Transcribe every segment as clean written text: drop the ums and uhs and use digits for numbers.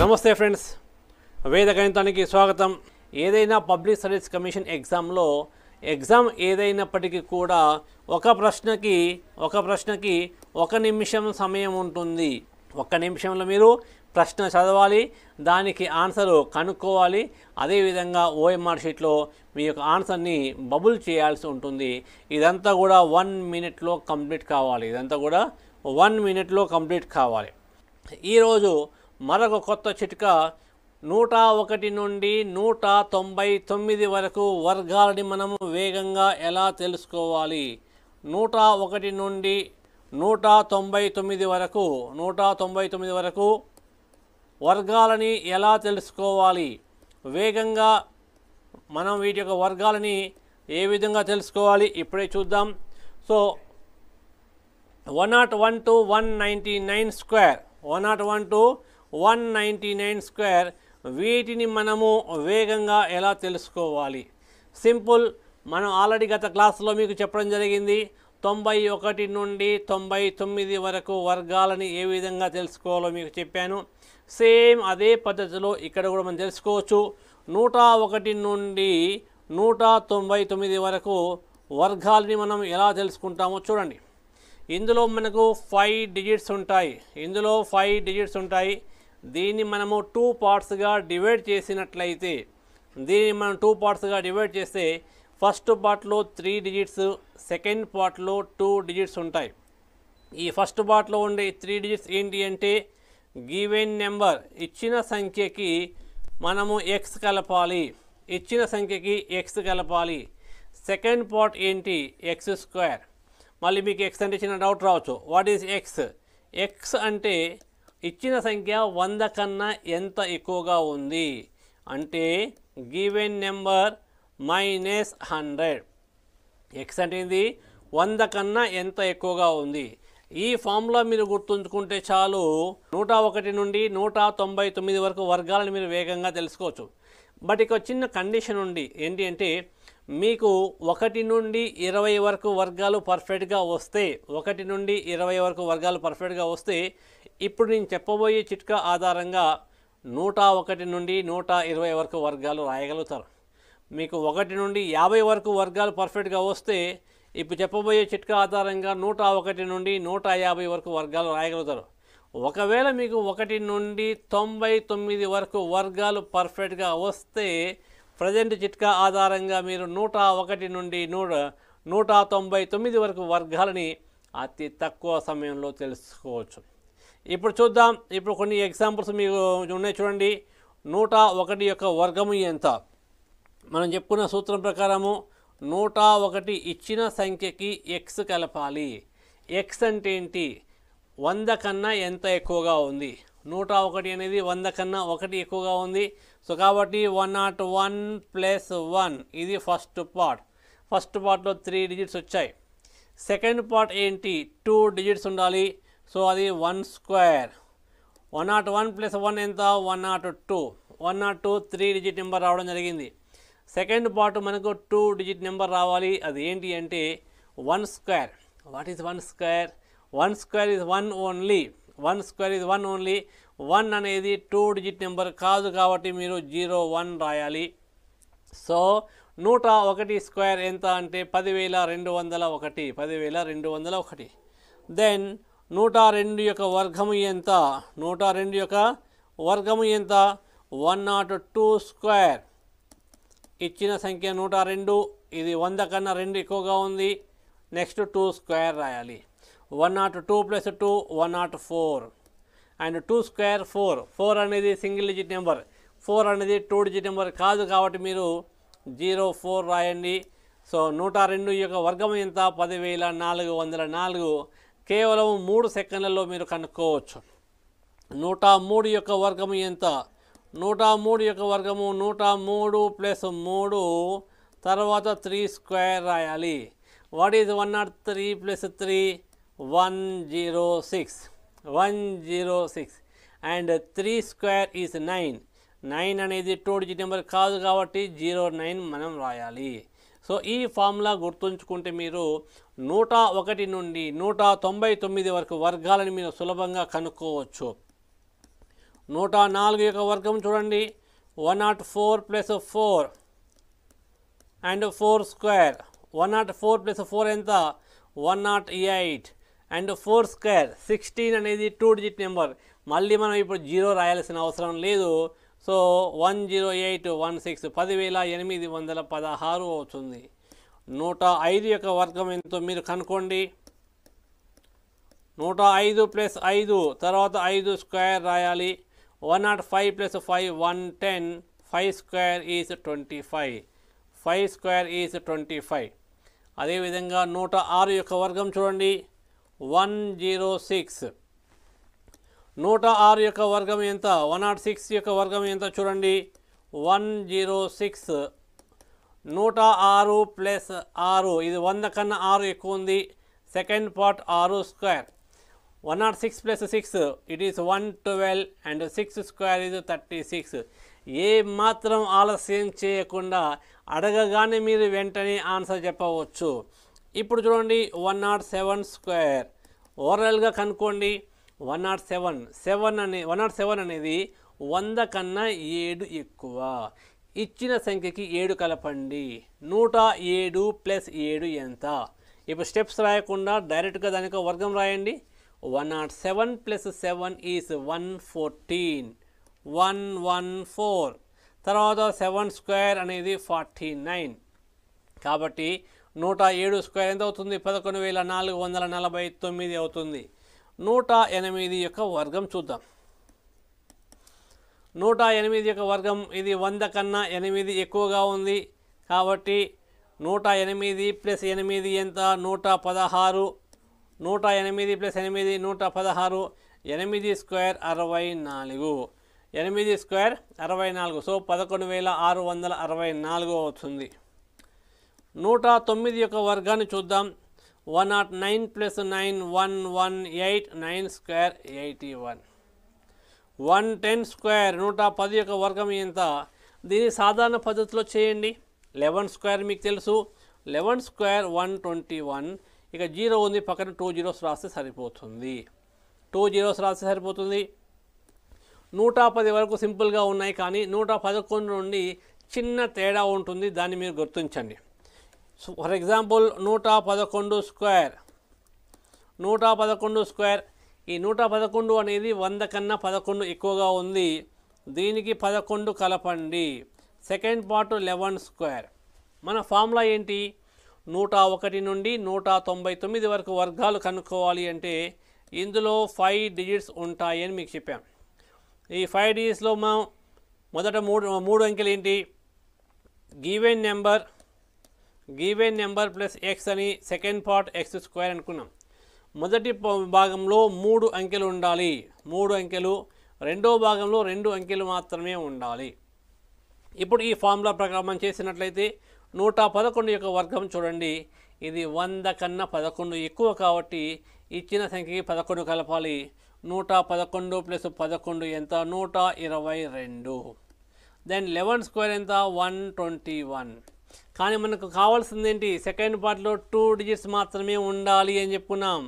నమస్తే ఫ్రెండ్స్, వేద గణితానికి స్వాగతం. ఏదైనా పబ్లిక్ సర్వీస్ కమిషన్ ఎగ్జామ్ ఏదైనప్పటికీ కూడా ఒక ప్రశ్నకి ఒక నిమిషం సమయం ఉంటుంది. ఒక్క నిమిషంలో మీరు ప్రశ్న చదవాలి, దానికి ఆన్సర్ కనుక్కోవాలి. అదేవిధంగా ఓఎంఆర్ షీట్లో మీ యొక్క ఆన్సర్ని బబుల్ చేయాల్సి ఉంటుంది. ఇదంతా కూడా 1 మినిట్లో కంప్లీట్ కావాలి. ఈరోజు మరొక కొత్త చిట్కా, 101 నుండి 199 వరకు వర్గాలని మనం వేగంగా ఎలా తెలుసుకోవాలి. 101 నుండి 199 వరకు వర్గాలని ఎలా తెలుసుకోవాలి, వేగంగా మనం వీటి యొక్క వర్గాలని ఏ విధంగా తెలుసుకోవాలి ఇప్పుడే చూద్దాం. So 101 to 199 square, 101 to 199 square, వీటిని మనము వేగంగా ఎలా తెలుసుకోవాలి? సింపుల్. మనం ఆల్రెడీ గత క్లాస్లో మీకు చెప్పడం జరిగింది. 91 నుండి 99 వరకు వర్గాలని ఏ విధంగా తెలుసుకోవాలో మీకు చెప్పాను. సేమ్ అదే పద్ధతిలో ఇక్కడ కూడా మనం తెలుసుకోవచ్చు. 101 నుండి 199 వరకు వర్గాలని మనం ఎలా తెలుసుకుంటామో చూడండి. ఇందులో మనకు 5 డిజిట్స్ ఉంటాయి. దీన్ని మనము 2 పార్ట్స్గా డివైడ్ చేసినట్లయితే, ఫస్ట్ పార్ట్లో 3 డిజిట్స్, సెకండ్ పార్ట్లో 2 డిజిట్స్ ఉంటాయి. ఈ ఫస్ట్ పార్ట్లో ఉండే 3 డిజిట్స్ ఏంటి అంటే, గివెన్ నెంబర్, ఇచ్చిన సంఖ్యకి మనము ఎక్స్ కలపాలి. సెకండ్ పార్ట్ ఏంటి, ఎక్స్ స్క్వేర్. మళ్ళీ మీకు ఎక్స్ అంటే చిన్న డౌట్ రావచ్చు, వాట్ ఈజ్ ఎక్స్? ఎక్స్ అంటే ఇచ్చిన సంఖ్య 100 కన్నా ఎంత ఎక్కువగా ఉంది అంటే గివెన్ నెంబర్ మైనస్ 100. ఎక్స్ అంటే ఇది 100 కన్నా ఎంత ఎక్కువగా ఉంది. ఈ ఫార్ములా మీరు గుర్తుంచుకుంటే చాలు, 101 నుండి 199 వరకు వర్గాలను మీరు వేగంగా తెలుసుకోవచ్చు. బట్ ఇక చిన్న కండిషన్ ఉంది, ఏంటి అంటే మీకు 1 నుండి 20 వరకు వర్గాలు పర్ఫెక్ట్గా వస్తే ఇప్పుడు నేను చెప్పబోయే చిట్కా ఆధారంగా 101 నుండి 120 వరకు వర్గాలు రాయగలుగుతారు. మీకు 1 నుండి 50 వరకు వర్గాలు పర్ఫెక్ట్గా వస్తే ఇప్పుడు చెప్పబోయే చిట్కా ఆధారంగా 101 నుండి 150 వరకు వర్గాలు రాయగలుగుతారు. ఒకవేళ మీకు 1 నుండి 99 వరకు వర్గాలు పర్ఫెక్ట్గా వస్తే ప్రజెంట్ చిట్కా ఆధారంగా మీరు 101 నుండి 199 వరకు వర్గాలని అతి తక్కువ సమయంలో తెలుసుకోవచ్చు. ఇప్పుడు చూద్దాం. ఇప్పుడు కొన్ని ఎగ్జాంపుల్స్ మీకు ఉన్నాయి చూడండి. 101 యొక్క వర్గము ఎంత? మనం చెప్పుకున్న సూత్రం ప్రకారము 101 ఇచ్చిన సంఖ్యకి ఎక్స్ కలపాలి. ఎక్స్ అంటే ఏంటి? 100 కన్నా ఎంత ఎక్కువగా ఉంది. 101 అనేది 100 కన్నా 1 ఎక్కువగా ఉంది. సో కాబట్టి 101 + 1 ఇది ఫస్ట్ పార్ట్లో 3 డిజిట్స్ వచ్చాయి. సెకండ్ పార్ట్ ఏంటి? 2 డిజిట్స్ ఉండాలి. సో అది 1 స్క్వేర్. 101 + 1 ఎంత? 102. 102 3 డిజిట్ నెంబర్ రావడం జరిగింది. సెకండ్ పార్ట్ మనకు 2 డిజిట్ నెంబర్ రావాలి. అది ఏంటి అంటే 1 square. What is 1 square? 1 square is 1 only. 1 అనేది 2 డిజిట్ నెంబర్ కాదు కాబట్టి మీరు 01 రాయాలి. సో 101 స్క్వేర్ ఎంత అంటే 10,201. దెన్ 102 యొక్క వర్గము ఎంత? 102 స్క్వేర్. ఇచ్చిన సంఖ్య 102, ఇది 100 కన్నా 2 ఎక్కువగా ఉంది. నెక్స్ట్ 2 స్క్వేర్ రాయాలి. 102 + 2 104 అండ్ 2 స్క్వేర్ 4. 4 అనేది సింగిల్ డిజిట్ నెంబర్, 4 అనేది 2 డిజిట్ నెంబర్ కాదు కాబట్టి మీరు 04 రాయండి. సో 102 యొక్క వర్గం ఎంత? 10,404. కేవలం 3 సెకండ్లలో మీరు కనుక్కోవచ్చు. 103 యొక్క వర్గము ఎంత? 103 యొక్క వర్గము 103 + 3 తర్వాత 3 స్క్వేర్ రాయాలి. What is 103 + 3? 106. And 3 square is 9. 9 అనేది 2 డిజిట్ నెంబర్ కాదు కాబట్టి 09 మనం రాయాలి. సో ఈ ఫార్ములా గుర్తుంచుకుంటే మీరు 101 నుండి 199 వరకు వర్గాలను మీరు సులభంగా కనుక్కోవచ్చు. 104 యొక్క వర్గం చూడండి 104 ప్లస్ 4 అండ్ 4 స్క్వేర్ 104 ప్లస్ 4 ఎంత 108 అండ్ 4 స్క్వేర్ 16 అనేది 2 డిజిట్ నెంబర్. మళ్ళీ మనం ఇప్పుడు 0 రాయాల్సిన అవసరం లేదు. సో 10816 10,816 అవుతుంది. 105 యొక్క వర్గం ఎంతో మీరు కనుక్కోండి. 105 ప్లస్ 5 తర్వాత 5 స్క్వేర్ రాయాలి. 105 plus 5 110 5 square is 25 5 square is 25. అదేవిధంగా 106 యొక్క వర్గం చూడండి 106. 106 యొక్క వర్గం ఎంత 106 యొక్క వర్గం ఎంత చూడండి 106. 106 ప్లస్ 6 ఇది 100 కన్నా 6 ఎక్కువ ఉంది. Second part 6 square 106 plus 6 it is 112 and 6 square ఇది 36. ఏ మాత్రం ఆలస్యం చేయకుండా అడగగానే మీరు వెంటనే ఆన్సర్ చెప్పవచ్చు. ఇప్పుడు చూడండి 107 స్క్వేర్ ఓవరాల్గా కనుక్కోండి. 107 అనేది 100 కన్నా 7 ఎక్కువ. ఇచ్చిన సంఖ్యకి 7 కలపండి. 107 ప్లస్ 7 ఎంత? ఇప్పుడు స్టెప్స్ రాయకుండా డైరెక్ట్గా దానికి వర్గం రాయండి. 107 ప్లస్ 7 ఈజ్ 114 114. తర్వాత 7 స్క్వేర్ అనేది 49. కాబట్టి 107 స్క్వేర్ ఎంత అవుతుంది 11,449 అవుతుంది. 108 యొక్క వర్గం చూద్దాం. 108 యొక్క వర్గం ఇది 100 కన్నా 8 ఎక్కువగా ఉంది. కాబట్టి 108 ప్లస్ 8 ఎంత 116. 108 ప్లస్ 8 116. 8 స్క్వేర్ 64. 8 స్క్వేర్ 64. సో 11,664 అవుతుంది. 109 యొక్క వర్గాన్ని చూద్దాం. 109 ప్లస్ 9 118 9 స్క్వేర్ 81. 110 స్క్వేర్ 110 యొక్క వర్గం ఎంత? దీన్ని సాధారణ పద్ధతిలో చేయండి. 11 స్క్వేర్ మీకు తెలుసు. 11 స్క్వేర్ 121. ఇక 0 ఉంది పక్కన 2 zeros రాస్తే సరిపోతుంది. 2 zeros రాస్తే సరిపోతుంది. 110 వరకు సింపుల్గా ఉన్నాయి, కానీ 111 నుండి చిన్న తేడా ఉంటుంది. దాన్ని మీరు గుర్తించండి. ఫర్ ఎగ్జాంపుల్ 111 స్క్వేర్ 111 స్క్వేర్ ఈ 111 అనేది 100 కన్నా 11 ఎక్కువగా ఉంది. దీనికి 11 కలపండి. Second part 11 square. మన ఫార్ములా ఏంటి? 101 నుండి 199 వరకు వర్గాలు కనుక్కోవాలి అంటే ఇందులో 5 డిజిట్స్ ఉంటాయని మీకు చెప్పాం. ఈ 5 డిజిట్స్లో మనం మొదట మూడు అంకెలు ఏంటి? గివెన్ నెంబర్ ప్లస్ ఎక్స్ అని సెకండ్ పార్ట్ ఎక్స్ స్క్వేర్ అనుకున్నాం. మొదటి భాగంలో 3 అంకెలు ఉండాలి. 3 అంకెలు. రెండో భాగంలో 2 అంకెలు మాత్రమే ఉండాలి. ఇప్పుడు ఈ ఫార్ములా ప్రకారం చేసినట్లయితే 111 యొక్క వర్గం చూడండి. ఇది 100 కన్నా 11 ఎక్కువ కాబట్టి ఇచ్చిన సంఖ్యకి 11 కలపాలి. 111 ప్లస్ 11 ఎంత? 122. దెన్ 11 స్క్వేర్ ఎంత? 121. కానీ మనకు కావాల్సింది ఏంటి? సెకండ్ పార్ట్లో 2 డిజిట్స్ మాత్రమే ఉండాలి అని చెప్పుకున్నాం.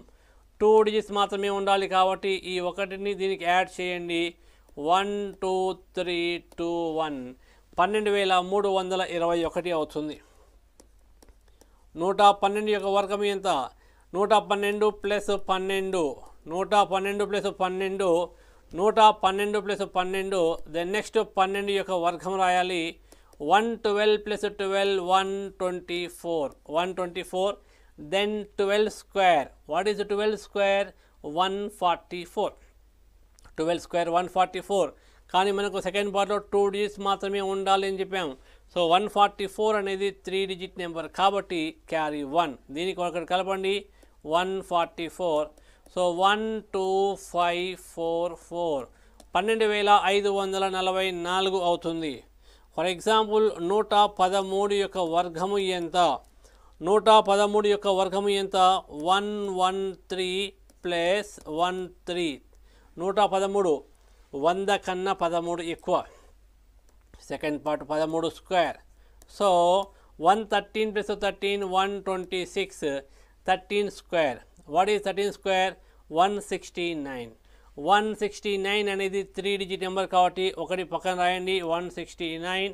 2 డిజిట్స్ మాత్రమే ఉండాలి కాబట్టి ఈ ఒకటిని దీనికి యాడ్ చేయండి. 1 2 3 2 1 12,321 అవుతుంది. 112 యొక్క వర్గం ఎంత? 112 plus 12 112 plus 12 112 plus 12. Then next 12 యొక్క వర్గం రాయాలి. 112 plus 12 124. Then 12 square. What is 12 square? 144. 12 square 144. కానీ మనకు సెకండ్ పార్ట్లో 2 డిజిట్స్ మాత్రమే ఉండాలి అని చెప్పాము. సో 144 అనేది 3 డిజిట్ నెంబర్ కాబట్టి క్యారీ 1. దీనికి ఒకటి కలపండి. 144. సో 12544 12,544 అవుతుంది. ఫర్ ఎగ్జాంపుల్ 113 యొక్క వర్గము ఎంత? 113 యొక్క వర్గము ఎంత? 113 ప్లస్ 13. 113 100 కన్నా 13 ఎక్కువ. Second part 13 square. So 113 plus 13 126. 13 square. What is 13 square? 169. 169 అనేది 3 డిజిట్ నెంబర్ కాబట్టి ఒకటి పక్కన రాయండి 169.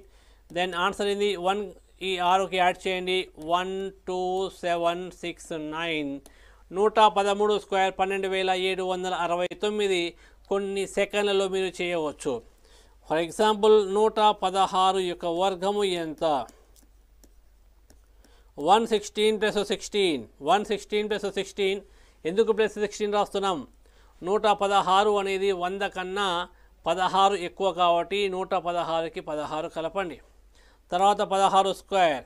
దెన్ ఆన్సర్ ఇది 1 ఈ 6కి యాడ్ చేయండి 12769. 113 స్క్వేర్ 12,769 కొన్ని సెకండ్లలో మీరు చేయవచ్చు. ఫర్ ఎగ్జాంపుల్ 116 యొక్క వర్గము ఎంత? 116 + 16. 116 + 16 ఎందుకు +16 రాస్తున్నాం? 116 అనేది 100 కన్నా 16 ఎక్కువ కాబట్టి 116కి 16 కలపండి. తర్వాత 16 స్క్వేర్.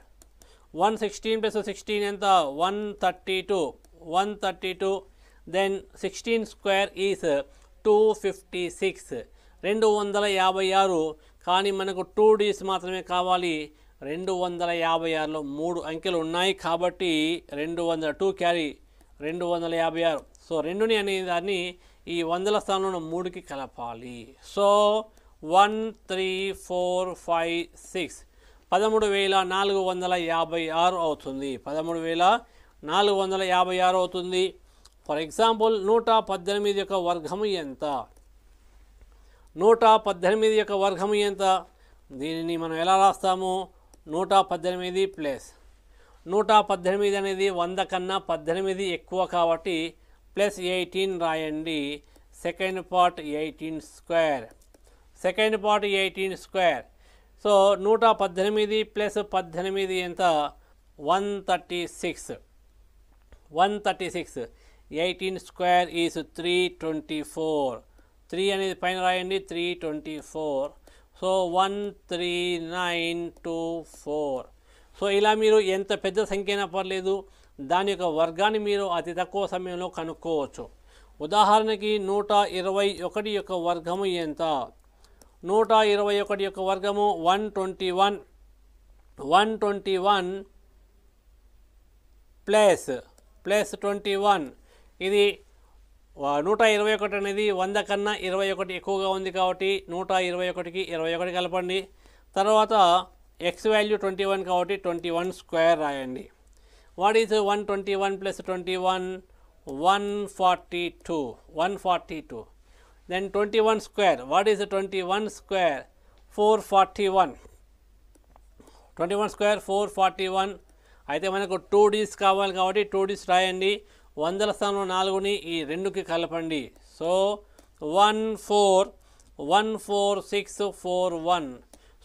116 + 16 ఎంత? 132. 132. Then 16 square is 256. 256. కానీ మనకు 2 డీస్ మాత్రమే కావాలి. 256లో 3 అంకెలు ఉన్నాయి కాబట్టి 202 క్యారీ 256. సో 2ని అనే దాన్ని ఈ వందల స్థానంలో 3కి కలపాలి. సో 1 3 4 5 6 13,456 అవుతుంది. 13,456 అవుతుంది. ఫర్ ఎగ్జాంపుల్ 118 యొక్క వర్గము ఎంత? 118 యొక్క వర్గము ఎంత? దీనిని మనం ఎలా రాస్తాము? 118 ప్లస్ 118 అనేది 100 కన్నా 18 ఎక్కువ కాబట్టి +18 రాయండి. Second part 18 square. Second part 18 square. So 118 + 18 ఎంత? 136. 136. 18 స్క్వేర్ ఈజ్ 324. 3 అనేది పైన రాయండి 324. సో 13924. సో ఇలా మీరు ఎంత పెద్ద సంఖ్య అయినా పర్లేదు దాని యొక్క వర్గాన్ని మీరు అతి తక్కువ సమయంలో కనుక్కోవచ్చు. ఉదాహరణకి 121 యొక్క వర్గము ఎంత? 121 యొక్క వర్గము 121. 121 ప్లస్ 21. ఇది 121 అనేది 100 కన్నా 21 ఎక్కువగా ఉంది కాబట్టి 121కి 21 కలపండి. తర్వాత ఎక్స్ వాల్యూ 21 కాబట్టి 21 స్క్వేర్ రాయండి. What is 121 + 21? 142. 142. Then 21 square. What is 21 square? 441. 21 square 441. అయితే మనకు 2 డీస్ కావాలి కాబట్టి 2 డీస్ రాయండి. వందల స్థానంలో 4ని ఈ 2కి కలపండి. సో 14641.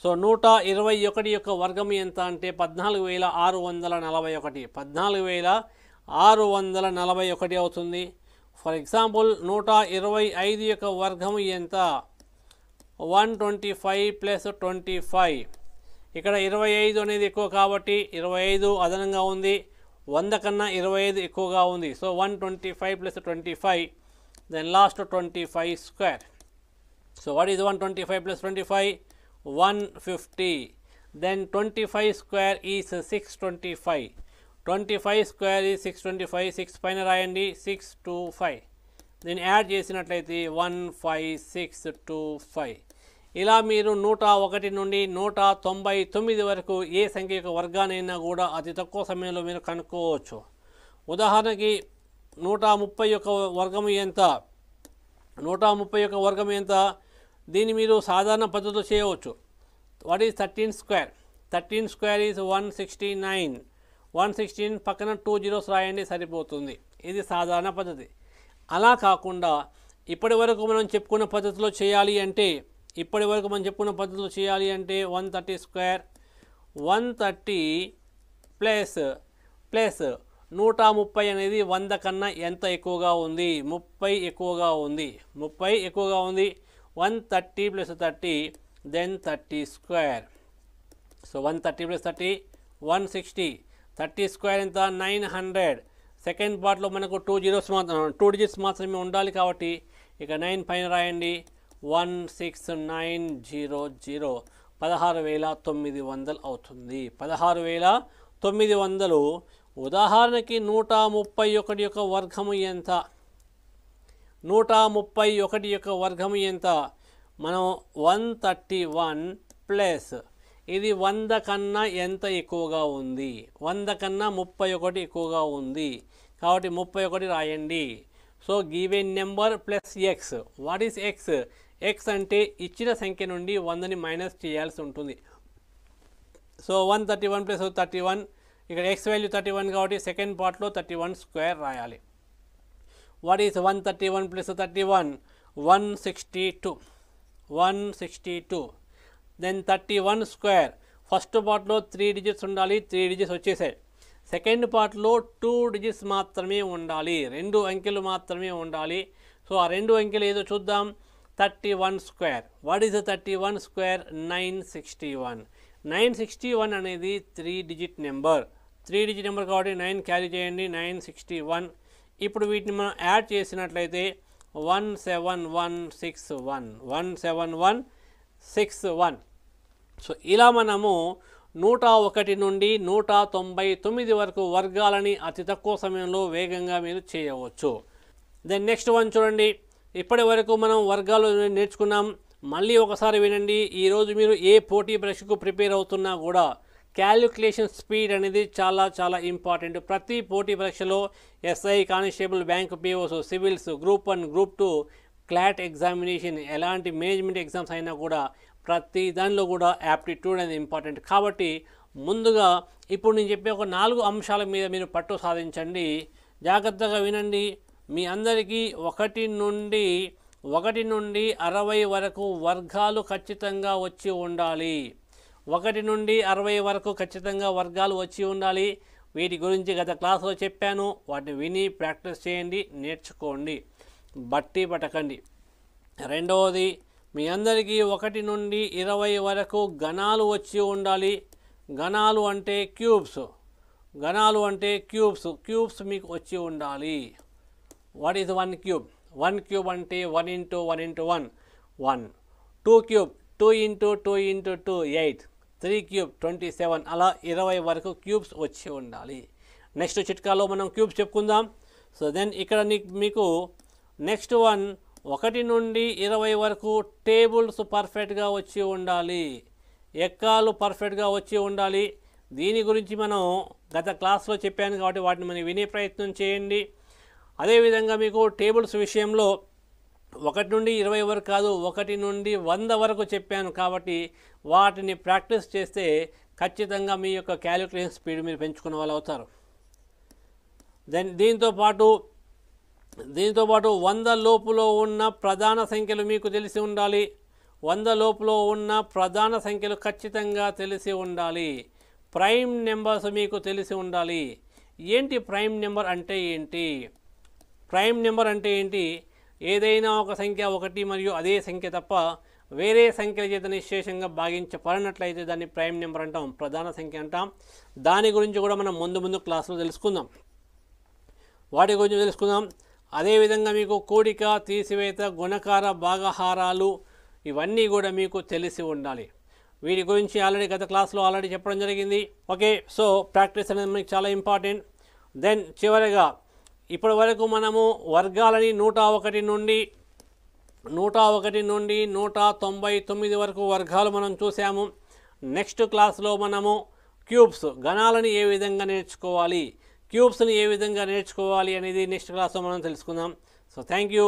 సో 121 యొక్క వర్గం ఎంత అంటే 14,641. 14,641 అవుతుంది. ఫర్ ఎగ్జాంపుల్ 125 యొక్క వర్గము ఎంత? 125 + 25. ఇక్కడ 25 అనేది ఎక్కువ కాబట్టి 25 అదనంగా ఉంది. 100 కన్నా 25 ఎక్కువగా ఉంది. So 125 + 25. Then last 25 square. So what is 125 + 25? 150. Then 25 square is 625. 25 square is 625. 6 పైన రాయండి 625. దీన్ని యాడ్ చేసినట్లయితే 15625. ఇలా మీరు 101 నుండి 199 వరకు ఏ సంఖ్య యొక్క వర్గానైనా కూడా అతి తక్కువ సమయంలో మీరు కనుక్కోవచ్చు. ఉదాహరణకి 130 యొక్క వర్గము ఎంత? 130 యొక్క వర్గం ఎంత? దీన్ని మీరు సాధారణ పద్ధతిలో చేయవచ్చు. What is 13 square? 13 square is 169. 116 పక్కన 2 zeros రాయండి సరిపోతుంది. ఇది సాధారణ పద్ధతి. అలా కాకుండా ఇప్పటి వరకు మనం చెప్పుకున్న పద్ధతిలో చేయాలి అంటే 130 స్క్వేర్ 130 ప్లస్ 130 అనేది 100 కన్నా ఎంత ఎక్కువగా ఉంది? 30 ఎక్కువగా ఉంది. 130 + 30 దెన్ 30 స్క్వేర్. సో 130 + 30 160. 30 స్క్వేర్ ఎంత? 900. సెకండ్ పార్ట్లో మనకు 2 డిజిట్స్ మాత్రమే ఉండాలి కాబట్టి ఇక 9 పైన రాయండి 16900. 16,900 అవుతుంది. 16,900. ఉదాహరణకి 131 యొక్క వర్గము ఎంత? 131 యొక్క వర్గము ఎంత? మనం 131 ప్లస్ ఇది 100 కన్నా ఎంత ఎక్కువగా ఉంది? 100 కన్నా 31 ఎక్కువగా ఉంది కాబట్టి 31 రాయండి. So given number plus X. What is X? X అంటే ఇచ్చిన సంఖ్య నుండి 100ని మైనస్ చేయాల్సి ఉంటుంది. సో 131 ప్లస్ 31, ఇక్కడ ఎక్స్ వాల్యూ 31 కాబట్టి సెకండ్ పార్ట్లో 31 స్క్వేర్ రాయాలి. What is 131 plus 31? 162. 162. Then 31 square. First పార్ట్లో 3 డిజిట్స్ ఉండాలి, 3 డిజిట్స్ వచ్చేసాయి. సెకండ్ పార్ట్లో 2 డిజిట్స్ మాత్రమే ఉండాలి, 2 అంకెలు మాత్రమే ఉండాలి. సో ఆ 2 అంకెలు ఏదో చూద్దాం. 31 స్క్వేర్. What is 31 square? 961. 961 అనేది 3 డిజిట్ నెంబర్. 3 డిజిట్ నెంబర్ కాబట్టి 9 క్యారీ చేయండి. 961. ఇప్పుడు వీటిని మనం యాడ్ చేసినట్లయితే 17161. 17161. సో ఇలా మనము 101 నుండి 199 వరకు వర్గాలని అతి తక్కువ సమయంలో వేగంగా మీరు చేయవచ్చు. దెన్ నెక్స్ట్ వన్ చూడండి. ఇప్పటి వరకు మనం వర్గాలు నేర్చుకున్నాం. మళ్ళీ ఒకసారి వినండి. ఈరోజు మీరు ఏ పోటీ పరీక్షకు ప్రిపేర్ అవుతున్నా కూడా క్యాలిక్యులేషన్ స్పీడ్ అనేది చాలా చాలా ఇంపార్టెంట్. ప్రతి పోటీ పరీక్షలో SI, constable, bank POs, civils, group 1, group 2, clot examination, ఎలాంటి మేనేజ్మెంట్ ఎగ్జామ్స్ అయినా కూడా ప్రతి దానిలో కూడా యాప్టిట్యూడ్ అనేది ఇంపార్టెంట్. కాబట్టి ముందుగా ఇప్పుడు నేను చెప్పే ఒక 4 అంశాల మీద మీరు పట్టు సాధించండి. జాగ్రత్తగా వినండి. మీ అందరికీ 1 నుండి 60 వరకు వర్గాలు ఖచ్చితంగా వచ్చి ఉండాలి. 1 నుండి 60 వరకు ఖచ్చితంగా వర్గాలు వచ్చి ఉండాలి. వీటి గురించి గత క్లాసులో చెప్పాను. వాటిని విని ప్రాక్టీస్ చేయండి, నేర్చుకోండి, బట్టి పట్టకండి. రెండవది, మీ అందరికీ 1 నుండి 20 వరకు గణాలు వచ్చి ఉండాలి. గణాలు అంటే క్యూబ్స్. గణాలు అంటే క్యూబ్స్. క్యూబ్స్ మీకు వచ్చి ఉండాలి. What is 1 cube? 1 క్యూబ్ అంటే 1 into 1 into 1 1. 2 cube 2 into 2 into 2 8. 3 cube 27. అలా 20 వరకు క్యూబ్స్ వచ్చి ఉండాలి. నెక్స్ట్ చిట్కాలో మనం క్యూబ్స్ చెప్పుకుందాం. సో దెన్ ఇక్కడ మీకు నెక్స్ట్ వన్, 1 నుండి 20 వరకు టేబుల్స్ పర్ఫెక్ట్గా వచ్చి ఉండాలి. ఎక్కాలు పర్ఫెక్ట్గా వచ్చి ఉండాలి. దీని గురించి మనం గత క్లాస్లో చెప్పాను కాబట్టి వాటిని మనం వినే ప్రయత్నం చేయండి. అదేవిధంగా మీకు టేబుల్స్ విషయంలో 1 నుండి 20 వరకు కాదు, 1 నుండి 100 వరకు చెప్పాను కాబట్టి వాటిని ప్రాక్టీస్ చేస్తే ఖచ్చితంగా మీ యొక్క క్యాలిక్యులేషన్ స్పీడ్ మీరు పెంచుకునే వాళ్ళు అవుతారు. దెన్ దీంతో పాటు 100 లోపులో ఉన్న ప్రధాన సంఖ్యలు మీకు తెలిసి ఉండాలి. 100 లోపులో ఉన్న ప్రధాన సంఖ్యలు ఖచ్చితంగా తెలిసి ఉండాలి. ప్రైమ్ నెంబర్స్ మీకు తెలిసి ఉండాలి. ఏంటి ప్రైమ్ నెంబర్ అంటే ఏంటి? ప్రైమ్ నెంబర్ అంటే ఏంటి? ఏదైనా ఒక సంఖ్య 1 మరియు అదే సంఖ్య తప్ప వేరే సంఖ్యల చేత నిశ్శేషంగా భాగించబడినట్లయితే దాన్ని ప్రైమ్ నెంబర్ అంటాం, ప్రధాన సంఖ్య అంటాం. దాని గురించి కూడా మనం ముందు క్లాసులో తెలుసుకుందాం. వాటి గురించి తెలుసుకుందాం. అదేవిధంగా మీకు కూడిక, తీసివేత, గుణకార, భాగహారాలు ఇవన్నీ కూడా మీకు తెలిసి ఉండాలి. వీటి గురించి ఆల్రెడీ గత క్లాస్లో చెప్పడం జరిగింది. ఓకే, సో ప్రాక్టీస్ అనేది మనకి చాలా ఇంపార్టెంట్. దెన్ చివరిగా ఇప్పటి వరకు మనము వర్గాలని 101 నుండి 199 వరకు వర్గాలు మనం చూసాము. నెక్స్ట్ క్లాస్లో మనము క్యూబ్స్, గణాలని ఏ విధంగా నేర్చుకోవాలి, క్యూబ్స్ని ఏ విధంగా నేర్చుకోవాలి అనేది నెక్స్ట్ క్లాస్లో మనం తెలుసుకుందాం. So thank you.